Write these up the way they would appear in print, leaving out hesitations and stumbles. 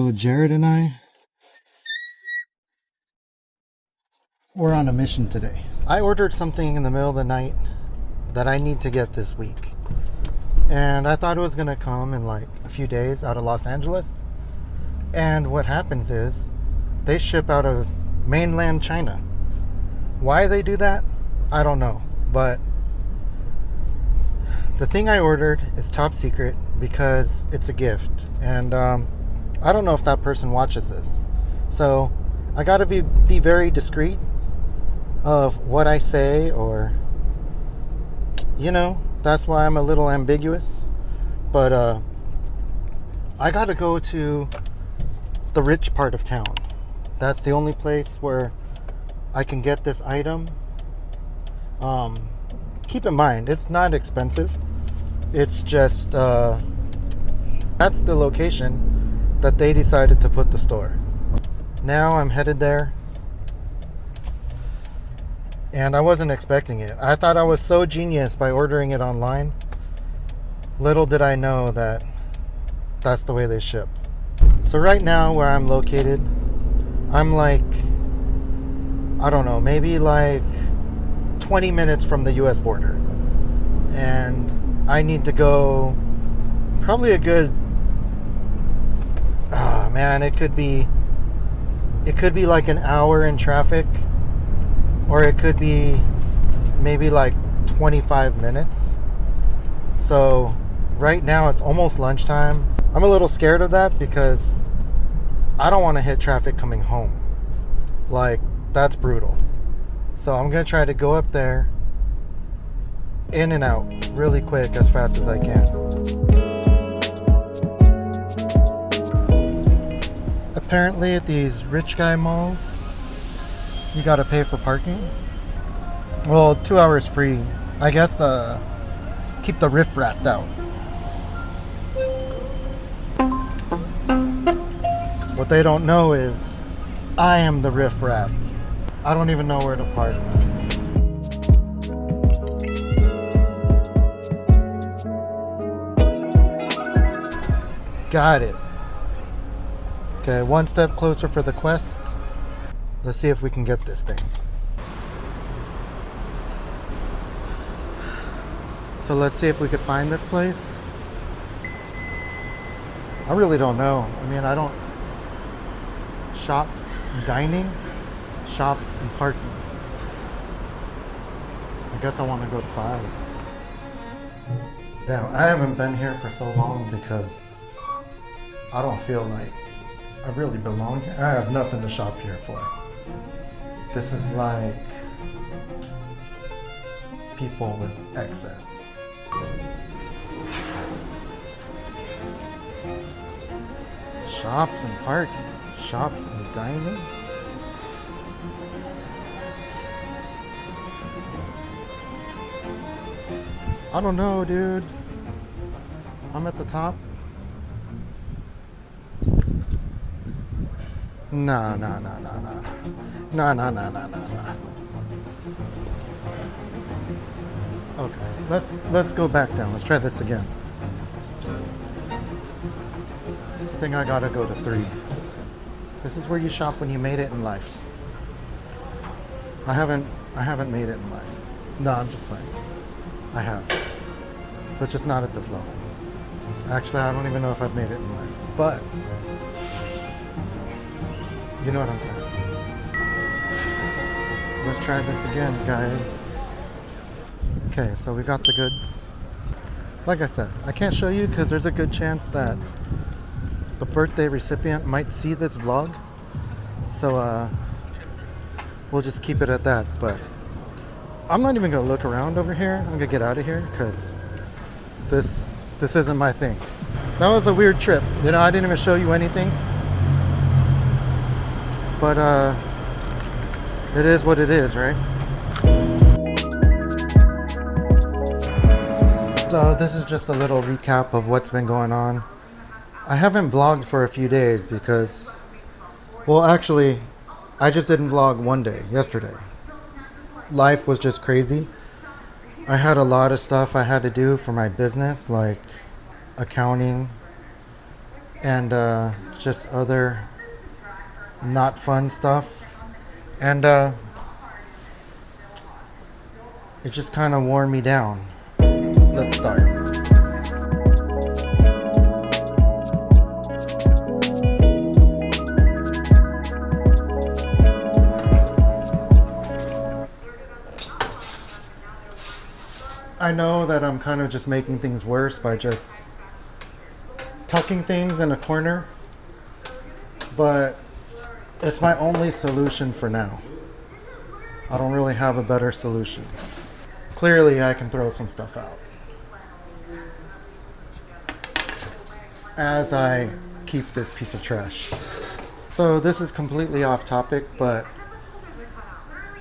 So Jared and I, we're on a mission today. I ordered something in the middle of the night that I need to get this week. And I thought it was going to come in like a few days out of Los Angeles. And what happens is they ship out of mainland China. Why they do that, I don't know. But the thing I ordered is top secret because it's a gift. And I don't know if that person watches this. So I got to be very discreet of what I say, or, you know, that's why I'm a little ambiguous. But I got to go to the rich part of town. That's the only place where I can get this item. Keep in mind, it's not expensive. It's just that's the location that they decided to put the store. Now I'm headed there, and I wasn't expecting it. I thought I was so genius by ordering it online. Little did I know that that's the way they ship. So right now where I'm located, I'm like, I don't know, maybe like 20 minutes from the US border. And I need to go probably a good, man, it could be like an hour in traffic, or it could be maybe like 25 minutes. So right now it's almost lunchtime. I'm a little scared of that because I don't want to hit traffic coming home. Like, that's brutal. So I'm going to try to go up there, in and out really quick, as fast as I can. Apparently at these rich guy malls, you got to pay for parking. Well, 2 hours free. I guess keep the riffraff out. What they don't know is I am the riffraff. I don't even know where to park. Got it. Okay, one step closer for the quest. Let's see if we can get this thing. So let's see if we could find this place. I really don't know. I mean, I don't... Shops, dining, shops, and parking. I guess I want to go to 5. Damn, I haven't been here for so long because I don't feel like I really belong here. I have nothing to shop here for. This is like people with excess. Shops and parking. Shops and dining. I don't know, dude. I'm at the top. Nah. Okay, let's go back down. Let's try this again. I think I gotta go to 3. This is where you shop when you made it in life. I haven't made it in life. No, I'm just playing. I have. But just not at this level. Actually, I don't even know if I've made it in life. But you know what I'm saying. Let's try this again, guys. Okay, so we got the goods. Like I said, I can't show you because there's a good chance that the birthday recipient might see this vlog, so we'll just keep it at that. But I'm not even gonna look around over here. I'm gonna get out of here because this isn't my thing. That was a weird trip, you know. I didn't even show you anything, but it is what it is, right? So this is just a little recap of what's been going on. I haven't vlogged for a few days because, well, actually, I just didn't vlog one day, yesterday. Life was just crazy. I had a lot of stuff I had to do for my business, like accounting and just other not fun stuff. And it just kind of wore me down. Let's start. I know that I'm kind of just making things worse by just tucking things in a corner, but it's my only solution for now. I don't really have a better solution. Clearly, I can throw some stuff out as I keep this piece of trash. So this is completely off topic, but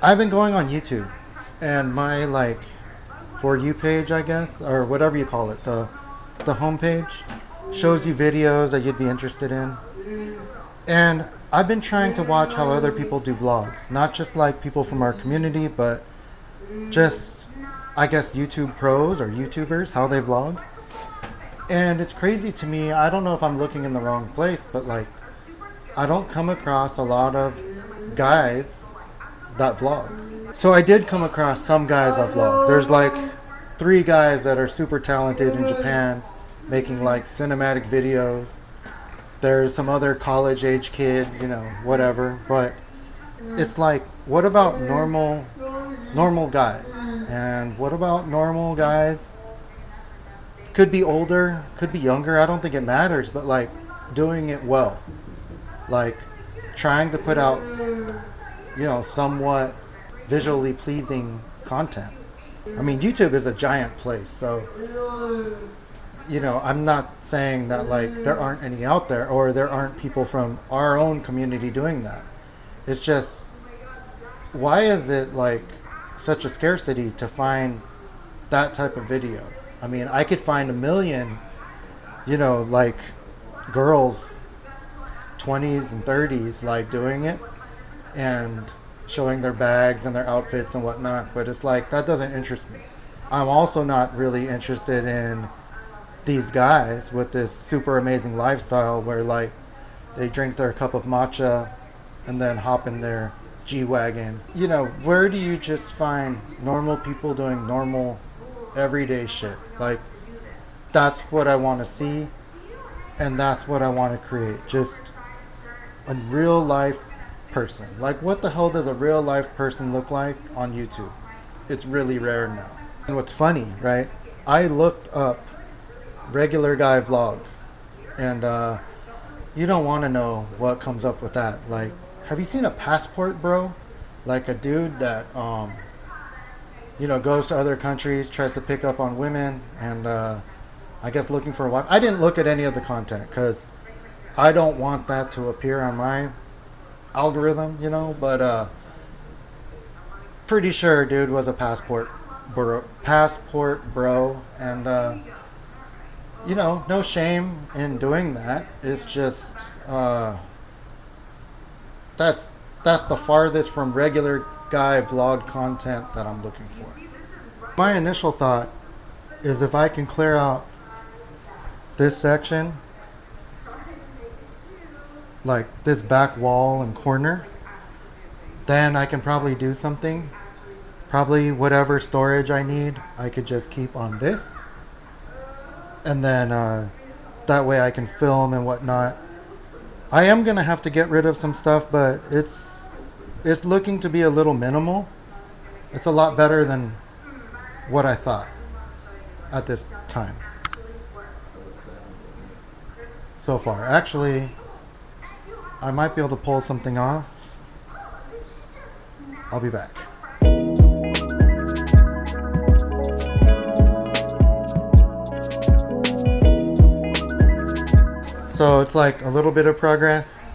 I've been going on YouTube, and my For You page, I guess, or whatever you call it, the home page shows you videos that you'd be interested in. And I've been trying to watch how other people do vlogs, not just like people from our community, but just, I guess, YouTube pros or YouTubers, how they vlog. And it's crazy to me. I don't know if I'm looking in the wrong place, but I don't come across a lot of guys that vlog. So I did come across some guys that vlog. There's 3 guys that are super talented in Japan, making cinematic videos. There's some other college age kids, whatever. But it's what about normal guys? And what about normal guys? Could be older, could be younger. I don't think it matters, but doing it well. Trying to put out, somewhat visually pleasing content. I mean, YouTube is a giant place, so I'm not saying that there aren't any out there, or there aren't people from our own community doing that. It's just, why is it such a scarcity to find that type of video? I mean, I could find a million, girls 20s and 30s doing it and showing their bags and their outfits and whatnot, but it's that doesn't interest me. I'm also not really interested in these guys with this super amazing lifestyle where they drink their cup of matcha and then hop in their G-Wagon. Where do you just find normal people doing normal everyday shit? That's what I want to see, and that's what I want to create. Just a real life person. What the hell does a real life person look like on YouTube? It's really rare now. And what's funny, right? I looked up regular guy vlog, and you don't want to know what comes up with that. Have you seen a passport bro? A dude that goes to other countries, tries to pick up on women, and I guess looking for a wife. I didn't look at any of the content because I don't want that to appear on my algorithm, but pretty sure dude was a passport bro, and no shame in doing that. It's just that's the farthest from regular guy vlog content that I'm looking for. My initial thought is if I can clear out this section, this back wall and corner, then I can probably do something. Probably whatever storage I need, I could just keep on this. And then that way I can film and whatnot. I am going to have to get rid of some stuff, but it's looking to be a little minimal. It's a lot better than what I thought at this time. So far. Actually, I might be able to pull something off. I'll be back. So it's a little bit of progress.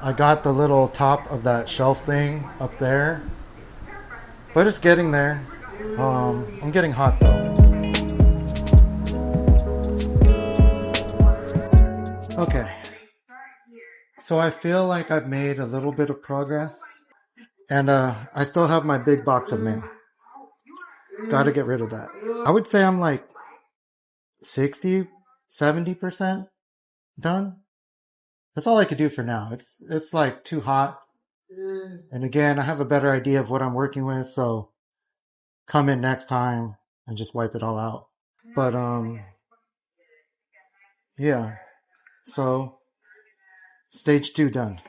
I got the little top of that shelf thing up there, but it's getting there. I'm getting hot though. Okay. So I feel like I've made a little bit of progress, and I still have my big box of mail. Got to get rid of that. I would say I'm 60, 70% done. That's all I could do for now. It's like too hot. And again, I have a better idea of what I'm working with, so come in next time and just wipe it all out. But yeah. So stage 2 done.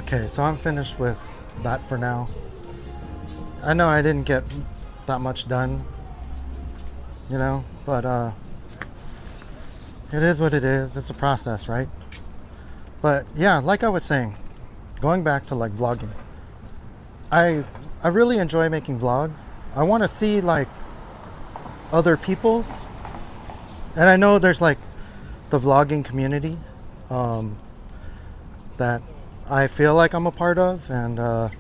Okay, so I'm finished with that for now. I know I didn't get that much done, but it is what it is. It's a process, right? But yeah, like I was saying, going back to like vlogging, I really enjoy making vlogs. I want to see like other people's, and I know there's like the vlogging community that I feel like I'm a part of, and a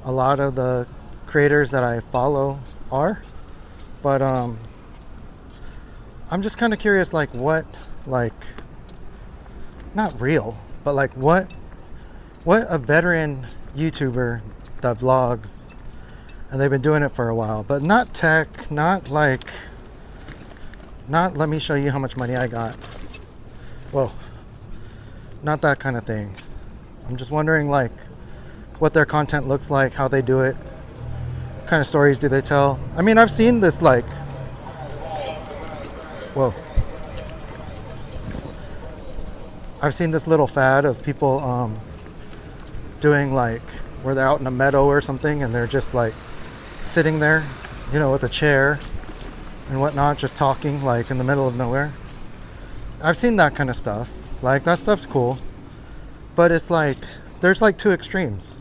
lot of the creators that I follow are, but I'm just kind of curious, like what, like not real, but like what a veteran YouTuber that vlogs, and they've been doing it for a while, but not tech, not let me show you how much money I got. Well, not that kind of thing. I'm just wondering like what their content looks like, how they do it, what kind of stories do they tell. I mean, I've seen this like, whoa, I've seen this little fad of people doing like where they're out in a meadow or something, and they're just like sitting there, with a chair and whatnot, just talking like in the middle of nowhere. I've seen that kind of stuff. Like, that stuff's cool, but it's like there's like two extremes.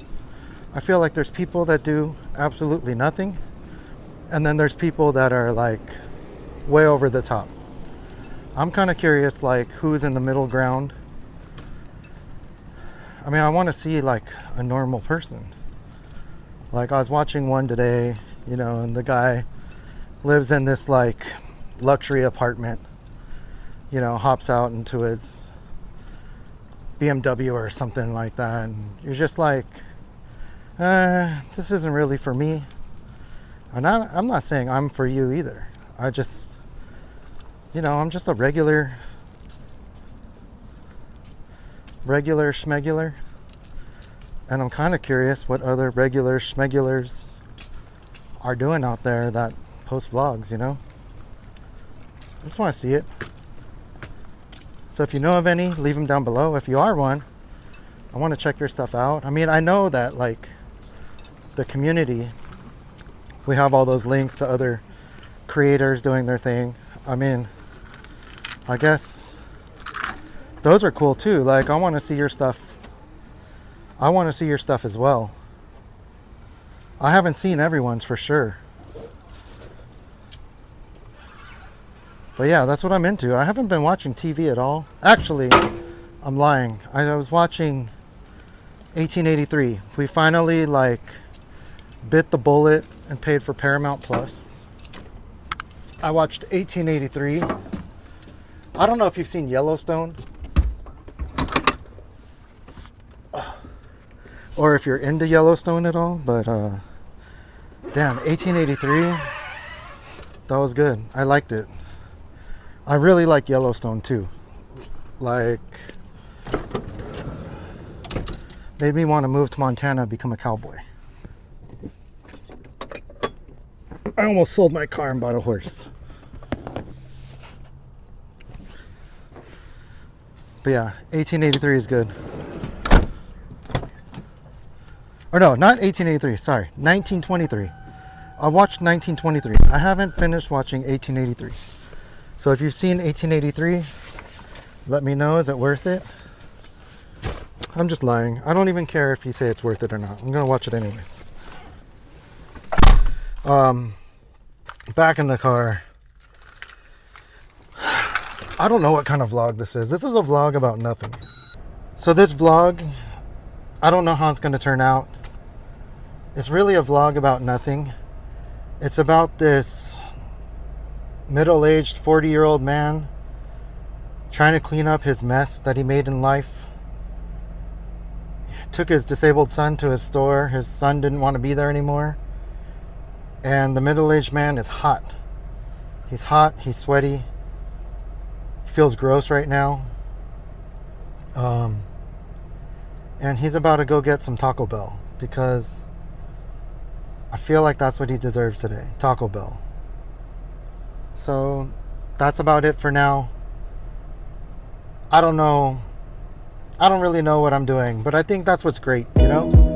I feel like there's people that do absolutely nothing, and then there's people that are like way over the top. I'm kind of curious like who's in the middle ground. I mean, I want to see like a normal person. Like, I was watching one today, and the guy lives in this like luxury apartment, hops out into his BMW or something like that, and you're just like, this isn't really for me. And I'm not saying I'm for you either. I just, I'm just a regular schmegular, and I'm kind of curious what other regular schmegulars are doing out there that post vlogs. I just want to see it. So if you know of any, leave them down below. If you are one, I want to check your stuff out. I mean, I know that like the community, we have all those links to other creators doing their thing. I mean, I guess those are cool too. Like, I want to see your stuff. I want to see your stuff as well. I haven't seen everyone's for sure. But yeah, that's what I'm into. I haven't been watching TV at all. Actually, I'm lying. I was watching 1883. We finally like bit the bullet and paid for Paramount Plus. I watched 1883. I don't know if you've seen Yellowstone, or if you're into Yellowstone at all, but damn, 1883, that was good. I liked it. I really like Yellowstone too. Like, made me want to move to Montana and become a cowboy. I almost sold my car and bought a horse. But yeah, 1883 is good. Or no, not 1883, sorry, 1923. I watched 1923. I haven't finished watching 1883. So if you've seen 1883, let me know. Is it worth it? I'm just lying. I don't even care if you say it's worth it or not. I'm gonna watch it anyways. Back in the car. I don't know what kind of vlog this is. This is a vlog about nothing. So this vlog, I don't know how it's gonna turn out. It's really a vlog about nothing. It's about this middle-aged 40-year-old man trying to clean up his mess that he made in life. Took his disabled son to his store. His son didn't want to be there anymore. And the middle-aged man is hot. He's hot, he's sweaty, he feels gross right now. And he's about to go get some Taco Bell because I feel like that's what he deserves today, Taco Bell. So that's about it for now. I don't know. I don't really know what I'm doing, but I think that's what's great, you know?